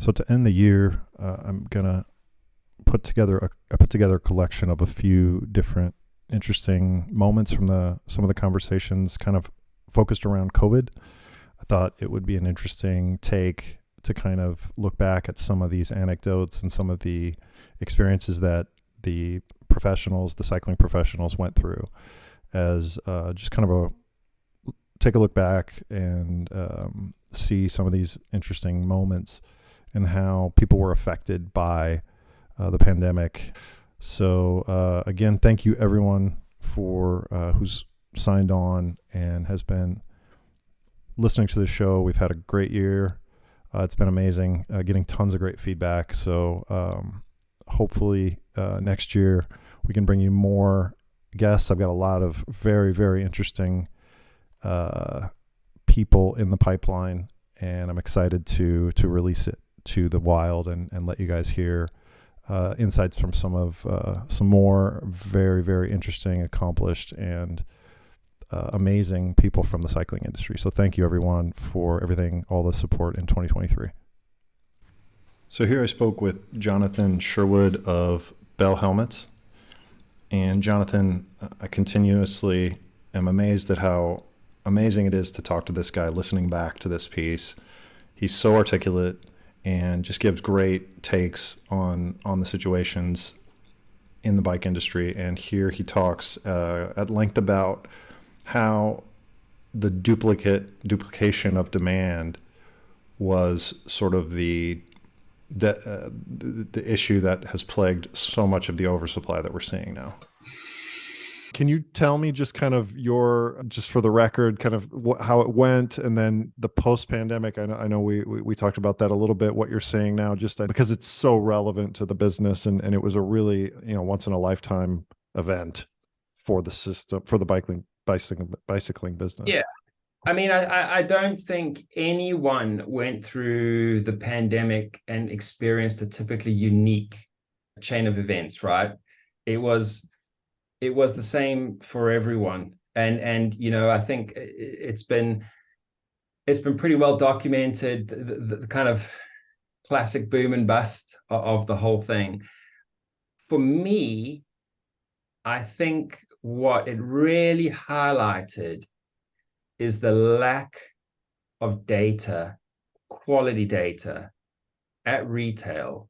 So to end the year, I'm gonna I put together a collection of a few different interesting moments from some of the conversations, kind of focused around COVID. I thought it would be an interesting take to kind of look back at some of these anecdotes and some of the experiences that the cycling professionals went through, as just kind of take a look back and see some of these interesting moments and how people were affected by the pandemic. So again, thank you everyone for who's signed on and has been listening to the show. We've had a great year. It's been amazing, getting tons of great feedback. So hopefully next year we can bring you more guests. I've got a lot of very, very interesting people in the pipeline, and I'm excited to release it to the wild and let you guys hear insights from some more very, very interesting, accomplished, and amazing people from the cycling industry. So thank you everyone for everything, all the support in 2023. So here I spoke with Jonathan Sherwood of Bell Helmets. And Jonathan, I continuously am amazed at how amazing it is to talk to this guy, listening back to this piece. He's so articulate and just gives great takes on the situations in the bike industry. And here he talks at length about how the duplication of demand was sort of the issue that has plagued so much of the oversupply that we're seeing now. Can you tell me just kind of just for the record, kind of how it went, and then the post-pandemic? I know we talked about that a little bit, what you're seeing now, just because it's so relevant to the business, and it was a really, once in a lifetime event for the system, for the bicycling business. Yeah. I mean, I don't think anyone went through the pandemic and experienced a typically unique chain of events, right? It was the same for everyone. And I think it's been pretty well documented, the kind of classic boom and bust of the whole thing. For me, I think what it really highlighted is the lack of data, quality data at retail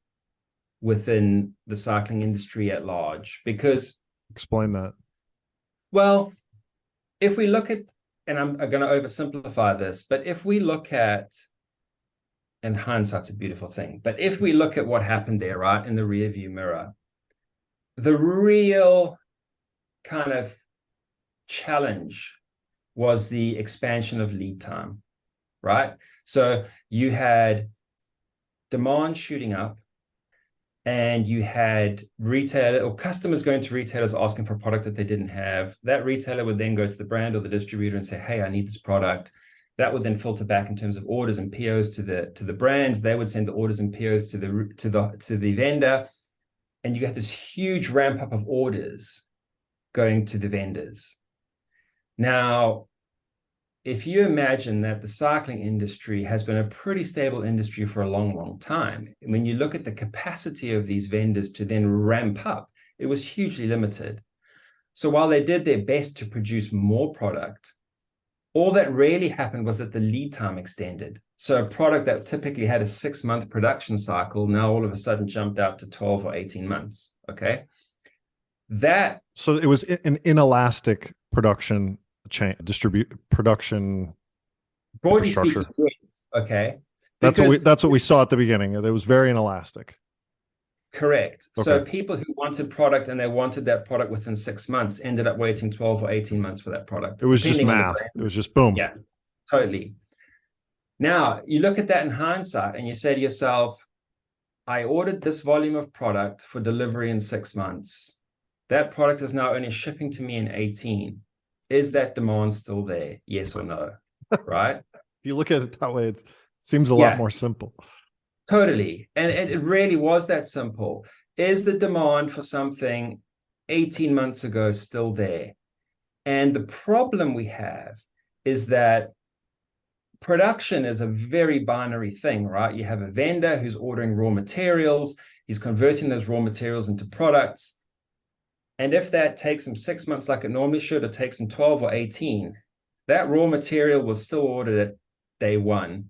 within the cycling industry at large. Because explain that. Well, if we look at, and I'm going to oversimplify this, but if we look at, and hindsight's a beautiful thing, but if we look at what happened there, right, in the rearview mirror, the real kind of challenge was the expansion of lead time, right? So you had demand shooting up, and you had retailer or customers going to retailers asking for a product that they didn't have. That retailer would then go to the brand or the distributor and say, hey, I need this product. That would then filter back in terms of orders and POs to the brands. They would send the orders and POs to the vendor. And you get this huge ramp up of orders going to the vendors. Now, if you imagine that the cycling industry has been a pretty stable industry for a long, long time, when you look at the capacity of these vendors to then ramp up, it was hugely limited. So while they did their best to produce more product, all that really happened was that the lead time extended. So a product that typically had a 6-month production cycle now all of a sudden jumped out to 12 or 18 months. Okay. So it was an inelastic production chain, production broadly speaking, yes. Okay. That's what we saw at the beginning. It was very inelastic. Correct. Okay. So people who wanted product and they wanted that product within 6 months ended up waiting 12 or 18 months for that product. It was just math. It was just boom. Yeah, totally. Now you look at that in hindsight and you say to yourself, I ordered this volume of product for delivery in 6 months. That product is now only shipping to me in 18. Is that demand still there? Yes or no? Right? If you look at it that way, it seems a lot more simple. Totally. And it really was that simple. Is the demand for something 18 months ago still there? And the problem we have is that production is a very binary thing, right? You have a vendor who's ordering raw materials, he's converting those raw materials into products. And if that takes him 6 months like it normally should, or takes him 12 or 18, that raw material was still ordered at day one.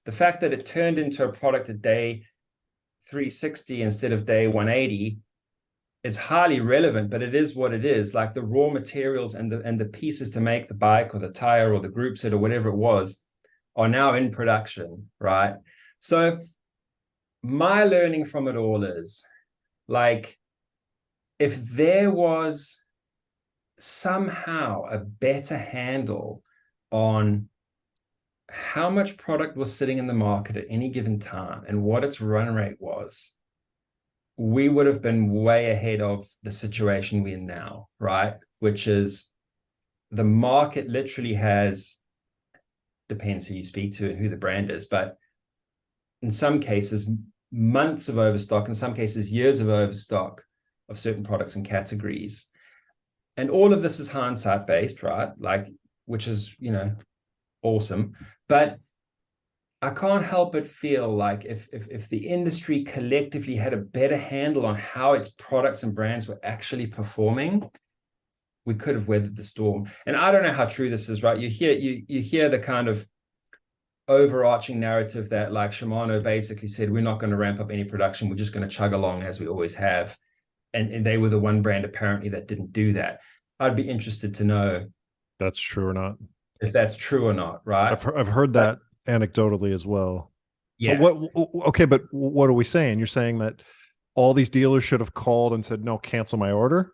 The fact that it turned into a product at day 360 instead of day 180, it's highly relevant, but it is what it is. Like the raw materials and the pieces to make the bike or the tire or the group set or whatever it was are now in production, right? So my learning from it all is like, if there was somehow a better handle on how much product was sitting in the market at any given time and what its run rate was, we would have been way ahead of the situation we're in now, right? Which is the market literally has, depends who you speak to and who the brand is, but in some cases, months of overstock, in some cases, years of overstock of certain products and categories. And all of this is hindsight based, right? Like, which is, awesome. But I can't help but feel like if the industry collectively had a better handle on how its products and brands were actually performing, we could have weathered the storm. And I don't know how true this is, right? You hear the kind of overarching narrative that like Shimano basically said, we're not going to ramp up any production, we're just going to chug along as we always have. And they were the one brand apparently that didn't do that. I'd be interested to know That's true or not. if that's true or not, right? I've heard that anecdotally as well. But Yeah. okay, but what are we saying? You're saying that all these dealers should have called and said, no, cancel my order?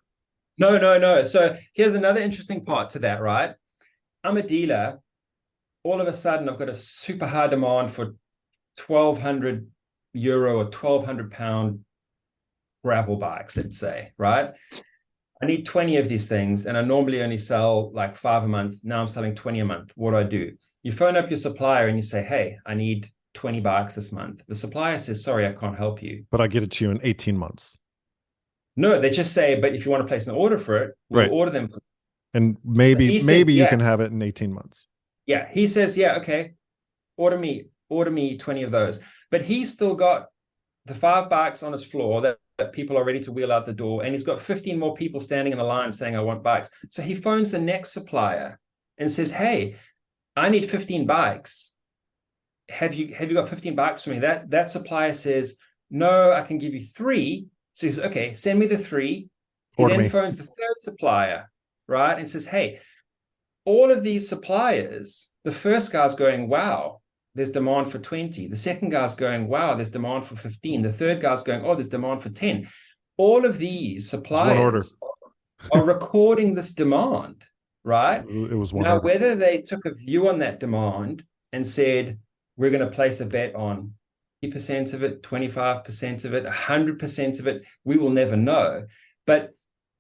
No. So here's another interesting part to that, right? I'm a dealer. All of a sudden, I've got a super high demand for 1,200 euro or 1,200 pound gravel bikes, let's say, right? I need 20 of these things, and I normally only sell like 5 a month. Now I'm selling 20 a month. What do? You phone up your supplier and you say, hey, I need 20 bikes this month. The supplier says, sorry, I can't help you. But I get it to you in 18 months. No, they just say, but if you want to place an order for it, we'll Right. order them. And maybe says, you can have it in 18 months. Yeah. He says, yeah, okay, order me 20 of those. But he's still got the 5 bikes on his floor that people are ready to wheel out the door. And he's got 15 more people standing in a line saying, I want bikes. So he phones the next supplier and says, hey, I need 15 bikes. Have you got 15 bikes for me? That supplier says, no, I can give you 3. So he says, okay, send me the 3. He Order then me. phones the third supplier, right? And says, hey, all of these suppliers, the first guy's going, wow, there's demand for 20. The second guy's going, wow, there's demand for 15. The third guy's going, oh, there's demand for 10. All of these It's one order. suppliers are recording this demand, right? It was one Now, order. whether they took a view on that demand and said, we're going to place a bet on 50% of it, 25% of it, 100% of it, we will never know. But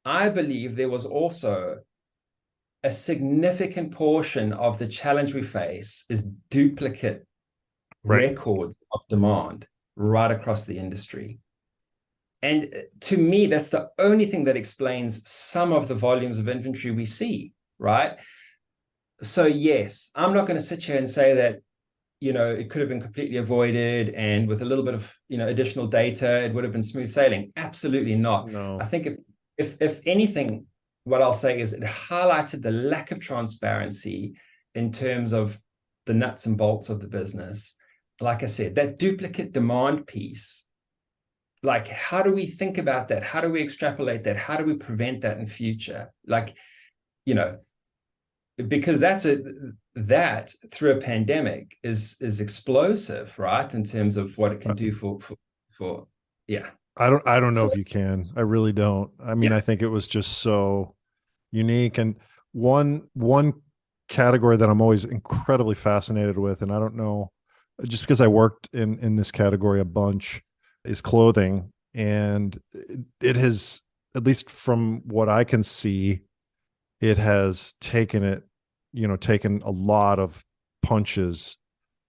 I believe there was also a significant portion of the challenge we face is duplicate Right. records of demand right across the industry. And to me, that's the only thing that explains some of the volumes of inventory we see, right? So yes, I'm not going to sit here and say that, it could have been completely avoided, and with a little bit of, additional data, it would have been smooth sailing. Absolutely not. No. I think if anything, what I'll say is it highlighted the lack of transparency in terms of the nuts and bolts of the business. Like I said, that duplicate demand piece, like, how do we think about that? How do we extrapolate that? How do we prevent that in future? Like, because that through a pandemic is explosive, right? In terms of what it can do for yeah. I don't know So if you can. I really don't. I mean, yeah. I think it was just so unique. And one category that I'm always incredibly fascinated with, and I don't know, just because I worked in this category a bunch, is clothing. And it has, at least from what I can see, it has taken a lot of punches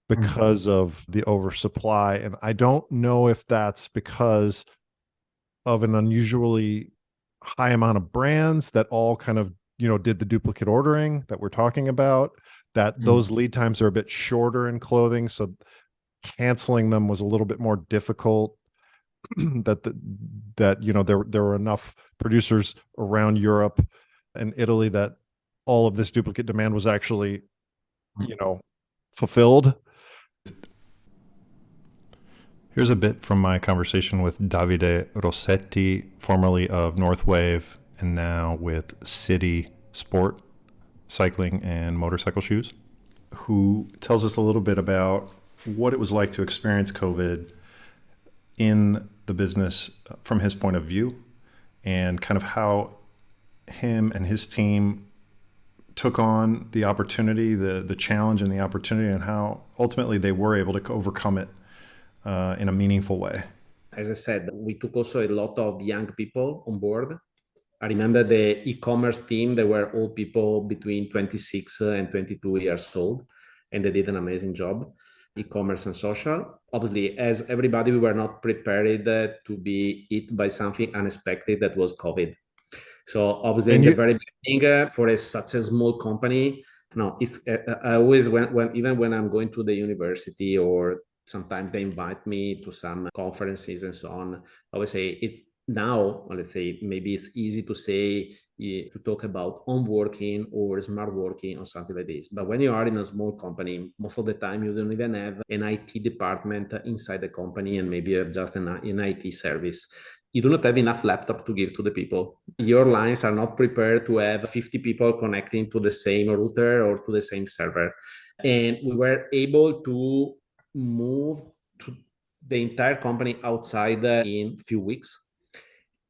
because of the oversupply. And I don't know if that's because of an unusually high amount of brands that all kind of, did the duplicate ordering that we're talking about. that those lead times are a bit shorter in clothing, so canceling them was a little bit more difficult. That there were enough producers around Europe and Italy that all of this duplicate demand was actually fulfilled. Here's a bit from my conversation with Davide Rossetti, formerly of Northwave and now with SIDI Sport Cycling and Motorcycle Shoes, who tells us a little bit about what it was like to experience COVID in the business from his point of view, and kind of how him and his team took on the opportunity, the challenge and the opportunity, and how ultimately they were able to overcome it in a meaningful way. As I said, we took also a lot of young people on board. I remember the e-commerce team, they were all people between 26 and 22 years old, and they did an amazing job, e-commerce and social. Obviously, as everybody, we were not prepared to be hit by something unexpected that was COVID. So obviously, in the very beginning, for such a small company, no, it's I always even when I'm going to the university, or sometimes they invite me to some conferences and so on, I always say it's now, let's say, maybe it's easy to say, to talk about home working or smart working or something like this. But when you are in a small company, most of the time you don't even have an IT department inside the company, and maybe you have just an IT service. You do not have enough laptop to give to the people. Your lines are not prepared to have 50 people connecting to the same router or to the same server. And we were able to move to the entire company outside in a few weeks,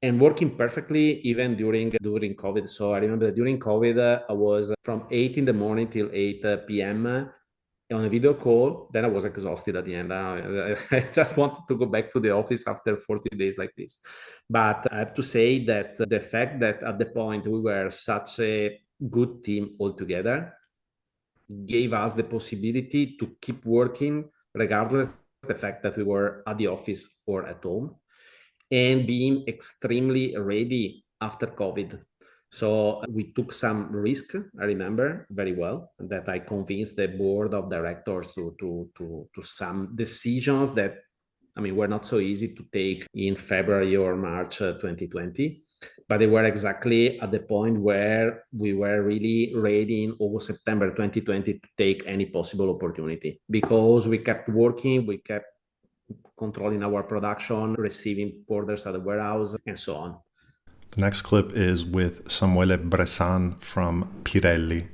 and working perfectly even during COVID. So I remember that during COVID, I was from 8 in the morning till 8 p.m. on a video call. Then I was exhausted at the end. I just wanted to go back to the office after 40 days like this. But I have to say that the fact that at the point we were such a good team all together gave us the possibility to keep working regardless of the fact that we were at the office or at home, and being extremely ready after COVID. So we took some risk. I remember very well that I convinced the board of directors to some decisions that, I mean, were not so easy to take in February or March 2020, but they were exactly at the point where we were really ready in August, September 2020 to take any possible opportunity, because we kept working, we kept controlling our production, receiving orders at the warehouse, and so on. The next clip is with Samuele Bressan from Pirelli.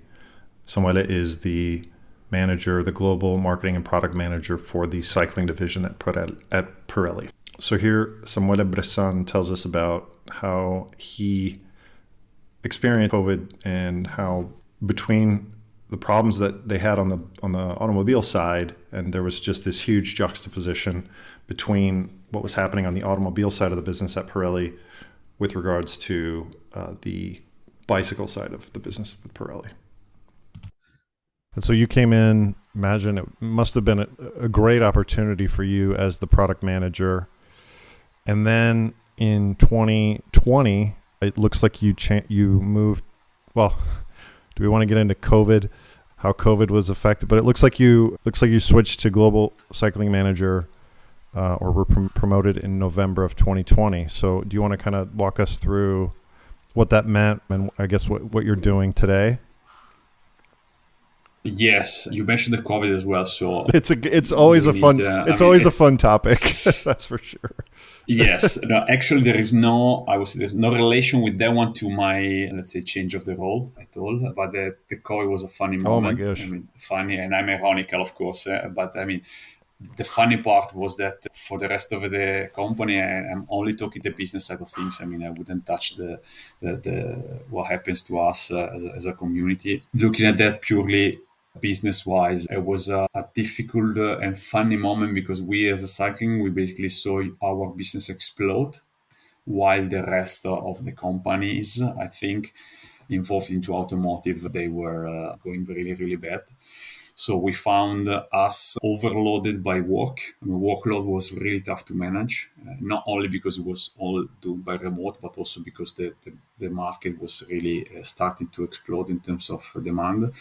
Samuele is the manager, the global marketing and product manager for the cycling division at Pirelli. So here, Samuele Bressan tells us about how he experienced COVID and how between the problems that they had on the automobile side, and there was just this huge juxtaposition between what was happening on the automobile side of the business at Pirelli with regards to the bicycle side of the business with Pirelli. And so you came in, imagine it must have been a great opportunity for you as the product manager. And then in 2020, it looks like you moved, well, do we want to get into COVID, how COVID was affected? But it looks like you switched to global cycling manager or were promoted in November of 2020. So do you want to kind of walk us through what that meant and I guess what you're doing today? Yes, you mentioned the COVID as well, so it's always a fun topic. That's for sure. Yes, no, actually, there's no relation with that one to my, let's say, change of the role at all. But the COVID was a funny moment. Oh my gosh! I mean, funny, and I'm ironical, of course. But I mean, the funny part was that for the rest of the company, I'm only talking the business side of things. I mean, I wouldn't touch the what happens to us as a community. Looking at that purely business-wise, it was a difficult and funny moment, because we as a cycling, we basically saw our business explode, while the rest of the companies, I think, involved into automotive, they were going really, really bad. So we found us overloaded by work. I mean, workload was really tough to manage, not only because it was all done by remote, but also because the the market was really starting to explode in terms of demand,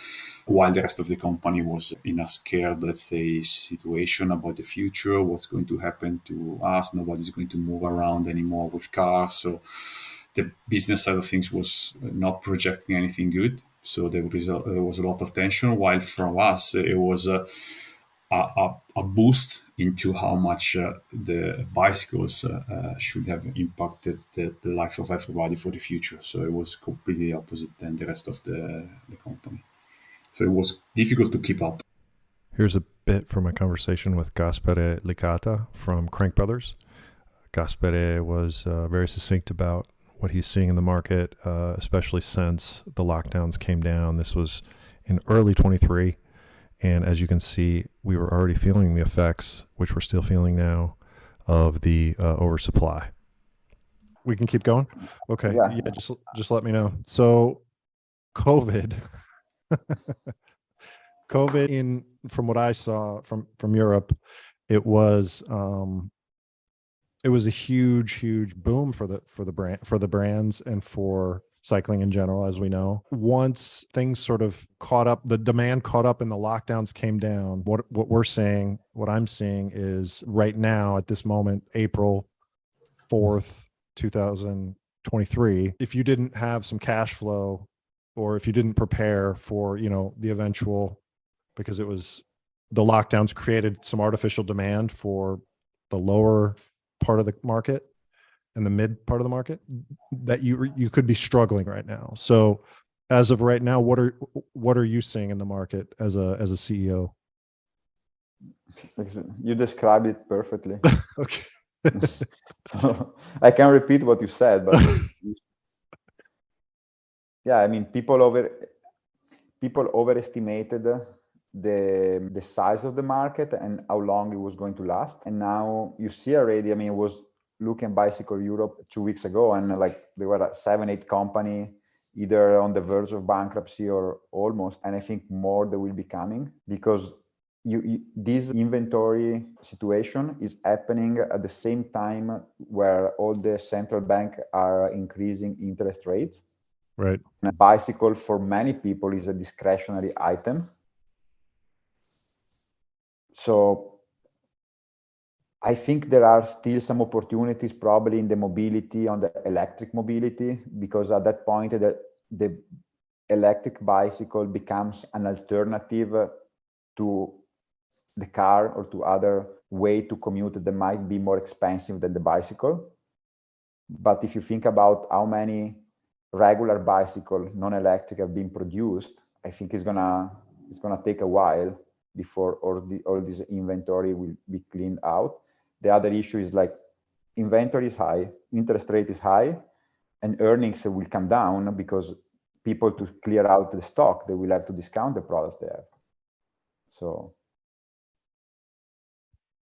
while the rest of the company was in a scared, let's say, situation about the future, what's going to happen to us. Nobody's going to move around anymore with cars. So the business side of things was not projecting anything good. So there was a lot of tension, while from us, it was a boost into how much the bicycles should have impacted the life of everybody for the future. So it was completely opposite than the rest of the company. So it was difficult to keep up. Here's a bit from a conversation with Gaspare Licata from Crank Brothers. Gaspare was very succinct about what he's seeing in the market, especially since the lockdowns came down. This was in early 23. And as you can see, we were already feeling the effects, which we're still feeling now, of the oversupply. We can keep going? Okay. Yeah, just let me know. So COVID, from what I saw from Europe, it was a huge boom for the brands and for cycling in general, as we know. Once things sort of caught up, the demand caught up and the lockdowns came down, what I'm seeing is right now at this moment, April 4th, 2023, if you didn't have some cash flow or if you didn't prepare for, the eventual, because it was the lockdowns created some artificial demand for the lower part of the market and the mid part of the market, that you could be struggling right now. So as of right now, what are you seeing in the market as a CEO? You described it perfectly. Okay. So I can repeat what you said, but yeah, I mean, people overestimated the size of the market and how long it was going to last. And now you see already, I mean, it was looking at Bicycle Europe 2 weeks ago, and there were 7-8 companies either on the verge of bankruptcy or almost, and I think more that will be coming, because this inventory situation is happening at the same time where all the central bank are increasing interest rates. Right. And a bicycle for many people is a discretionary item. So I think there are still some opportunities probably in the mobility, on the electric mobility, because at that point the electric bicycle becomes an alternative to the car or to other way to commute that might be more expensive than the bicycle. But if you think about how many regular bicycle non-electric have been produced, I think it's gonna take a while before all this inventory will be cleaned out. The other issue is inventory is high, interest rate is high, and earnings will come down because people, to clear out the stock, they will have to discount the products they have. So